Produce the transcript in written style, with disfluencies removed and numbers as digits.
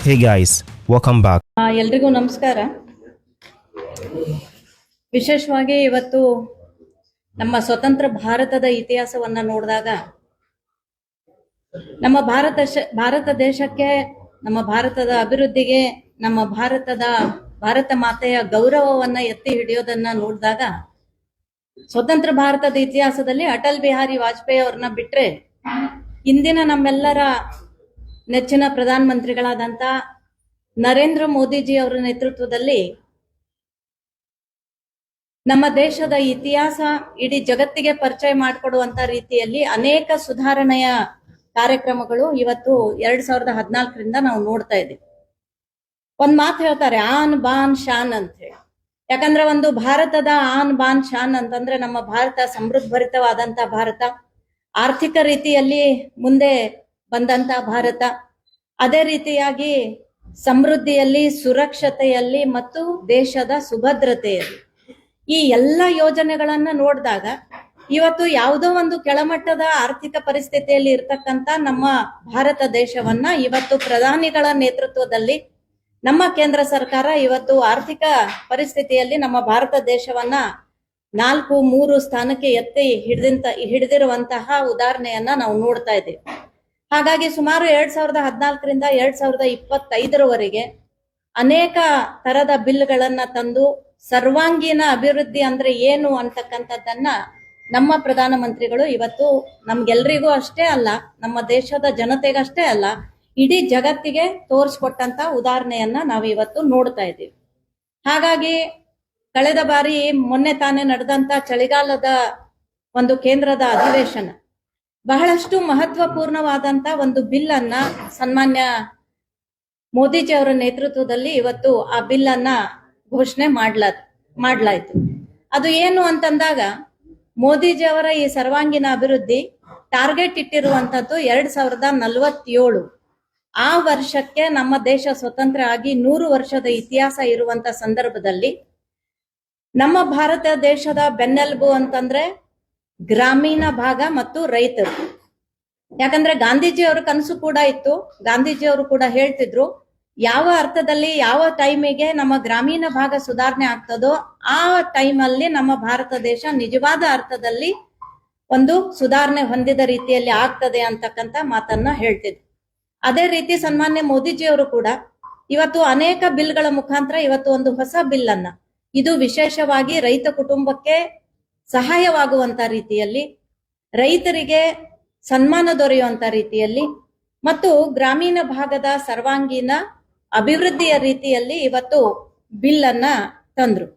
Hey guys, welcome back. ಎಲ್ರಿಗೂ ನಮಸ್ಕಾರ. ವಿಶೇಷವಾಗಿ ಇವತ್ತು ನಮ್ಮ ಸ್ವತಂತ್ರ ಭಾರತದ ಇತಿಹಾಸವನ್ನ ನೋಡಿದಾಗ ನಮ್ಮ ಭಾರತ ದೇಶಕ್ಕೆ, ನಮ್ಮ ಭಾರತದ ಅಭಿವೃದ್ಧಿಗೆ, ನಮ್ಮ ಭಾರತ ಮಾತೆಯ ಗೌರವವನ್ನ ಎತ್ತಿ ಹಿಡಿಯೋದನ್ನ ನೋಡಿದಾಗ ಸ್ವತಂತ್ರ ಭಾರತದ ಇತಿಹಾಸದಲ್ಲಿ ಅಟಲ್ ಬಿಹಾರಿ ವಾಜಪೇಯಿ ಅವ್ರನ್ನ ಬಿಟ್ರೆ ಇಂದಿನ ನಮ್ಮೆಲ್ಲರ ನೆಚ್ಚಿನ ಪ್ರಧಾನ ಮಂತ್ರಿಗಳಾದಂತ ನರೇಂದ್ರ ಮೋದಿಜಿ ಅವರ ನೇತೃತ್ವದಲ್ಲಿ ನಮ್ಮ ದೇಶದ ಇತಿಹಾಸ ಇಡೀ ಜಗತ್ತಿಗೆ ಪರಿಚಯ ಮಾಡಿಕೊಡುವಂತ ರೀತಿಯಲ್ಲಿ ಅನೇಕ ಸುಧಾರಣೆಯ ಕಾರ್ಯಕ್ರಮಗಳು ಇವತ್ತು 2014ರಿಂದ ನಾವು ನೋಡ್ತಾ ಇದ್ದೀವಿ. ಒಂದ್ ಮಾತು ಹೇಳ್ತಾರೆ, ಆನ್ ಬಾನ್ ಶಾನ್ ಅಂತ ಹೇಳಿ. ಯಾಕಂದ್ರೆ ಒಂದು ಭಾರತದ ಆನ್ ಬಾನ್ ಶಾನ್ ಅಂತಂದ್ರೆ ನಮ್ಮ ಭಾರತ ಸಮೃದ್ಧಭರಿತವಾದಂತ ಭಾರತ, ಆರ್ಥಿಕ ರೀತಿಯಲ್ಲಿ ಮುಂದೆ ಬಂದಂತ ಭಾರತ, ಅದೇ ರೀತಿಯಾಗಿ ಸಮೃದ್ಧಿಯಲ್ಲಿ, ಸುರಕ್ಷತೆಯಲ್ಲಿ ಮತ್ತು ದೇಶದ ಸುಭದ್ರತೆಯಲ್ಲಿ ಈ ಎಲ್ಲ ಯೋಜನೆಗಳನ್ನ ನೋಡಿದಾಗ ಇವತ್ತು ಯಾವುದೋ ಒಂದು ಕೆಳಮಟ್ಟದ ಆರ್ಥಿಕ ಪರಿಸ್ಥಿತಿಯಲ್ಲಿ ಇರ್ತಕ್ಕಂತ ನಮ್ಮ ಭಾರತ ದೇಶವನ್ನ ಇವತ್ತು ಪ್ರಧಾನಿಗಳ ನೇತೃತ್ವದಲ್ಲಿ ನಮ್ಮ ಕೇಂದ್ರ ಸರ್ಕಾರ ಇವತ್ತು ಆರ್ಥಿಕ ಪರಿಸ್ಥಿತಿಯಲ್ಲಿ ನಮ್ಮ ಭಾರತ ದೇಶವನ್ನ 4-3 ಸ್ಥಾನಕ್ಕೆ ಎತ್ತಿ ಹಿಡಿದಿರುವಂತಹ ಉದಾಹರಣೆಯನ್ನ ನಾವು ನೋಡ್ತಾ ಇದ್ದೇವೆ. ಹಾಗಾಗಿ ಸುಮಾರು 2014ರಿಂದ 2025ರವರೆಗೆ ಅನೇಕ ತರದ ಬಿಲ್ಗಳನ್ನ ತಂದು ಸರ್ವಾಂಗೀಣ ಅಭಿವೃದ್ಧಿ ಅಂದ್ರೆ ಏನು ಅಂತಕ್ಕಂಥದ್ದನ್ನ ನಮ್ಮ ಪ್ರಧಾನಮಂತ್ರಿಗಳು ಇವತ್ತು ನಮ್ಗೆಲ್ರಿಗೂ ಅಷ್ಟೇ ಅಲ್ಲ, ನಮ್ಮ ದೇಶದ ಜನತೆಗಷ್ಟೇ ಅಲ್ಲ, ಇಡೀ ಜಗತ್ತಿಗೆ ತೋರಿಸ್ಕೊಟ್ಟಂತ ಉದಾಹರಣೆಯನ್ನ ನಾವು ಇವತ್ತು ನೋಡ್ತಾ ಇದ್ದೀವಿ. ಹಾಗಾಗಿ ಕಳೆದ ಬಾರಿ ಮೊನ್ನೆ ತಾನೇ ನಡೆದಂತ ಚಳಿಗಾಲದ ಒಂದು ಕೇಂದ್ರದ ಅಧಿವೇಶನ ಬಹಳಷ್ಟು ಮಹತ್ವಪೂರ್ಣವಾದಂತ ಒಂದು ಬಿಲ್ ಅನ್ನ ಸನ್ಮಾನ್ಯ ಮೋದಿಜಿ ಅವರ ನೇತೃತ್ವದಲ್ಲಿ ಇವತ್ತು ಆ ಬಿಲ್ ಅನ್ನ ಘೋಷಣೆ ಮಾಡ್ಲಾಯ್ತು. ಅದು ಏನು ಅಂತಂದಾಗ ಮೋದಿಜಿ ಅವರ ಈ ಸರ್ವಾಂಗೀಣ ಅಭಿವೃದ್ಧಿ ಟಾರ್ಗೆಟ್ ಇಟ್ಟಿರುವಂತದ್ದು 2047. ಆ ವರ್ಷಕ್ಕೆ ನಮ್ಮ ದೇಶ ಸ್ವತಂತ್ರ ಆಗಿ 100 ವರ್ಷದ ಇತಿಹಾಸ ಇರುವಂತ ಸಂದರ್ಭದಲ್ಲಿ ನಮ್ಮ ಭಾರತ ದೇಶದ ಬೆನ್ನೆಲುಬು ಅಂತಂದ್ರೆ ಗ್ರಾಮೀಣ ಭಾಗ ಮತ್ತು ರೈತರು. ಯಾಕಂದ್ರೆ ಗಾಂಧೀಜಿ ಅವರ ಕನಸು ಕೂಡ ಇತ್ತು. ಗಾಂಧೀಜಿ ಅವರು ಕೂಡ ಹೇಳ್ತಿದ್ರು, ಯಾವ ಅರ್ಥದಲ್ಲಿ, ಯಾವ ಟೈಮಿಗೆ ನಮ್ಮ ಗ್ರಾಮೀಣ ಭಾಗ ಸುಧಾರಣೆ ಆಗ್ತದೋ ಆ ಟೈಮಲ್ಲಿ ನಮ್ಮ ಭಾರತ ದೇಶ ನಿಜವಾದ ಅರ್ಥದಲ್ಲಿ ಒಂದು ಸುಧಾರಣೆ ಹೊಂದಿದ ರೀತಿಯಲ್ಲಿ ಆಗ್ತದೆ ಅಂತಕ್ಕಂಥ ಮಾತನ್ನ ಹೇಳ್ತಿದ್ರು. ಅದೇ ರೀತಿ ಸನ್ಮಾನ್ಯ ಮೋದಿಜಿ ಅವರು ಕೂಡ ಇವತ್ತು ಅನೇಕ ಬಿಲ್ಗಳ ಮುಖಾಂತರ ಇವತ್ತು ಒಂದು ಹೊಸ ಬಿಲ್ ಅನ್ನ, ಇದು ವಿಶೇಷವಾಗಿ ರೈತ ಕುಟುಂಬಕ್ಕೆ ಸಹಾಯವಾಗುವಂತ ರೀತಿಯಲ್ಲಿ, ರೈತರಿಗೆ ಸನ್ಮಾನ ದೊರೆಯುವಂತ ರೀತಿಯಲ್ಲಿ ಮತ್ತು ಗ್ರಾಮೀಣ ಭಾಗದ ಸರ್ವಾಂಗೀಣ ಅಭಿವೃದ್ಧಿಯ ರೀತಿಯಲ್ಲಿ ಇವತ್ತು ಬಿಲ್ ಅನ್ನ ತಂದ್ರು.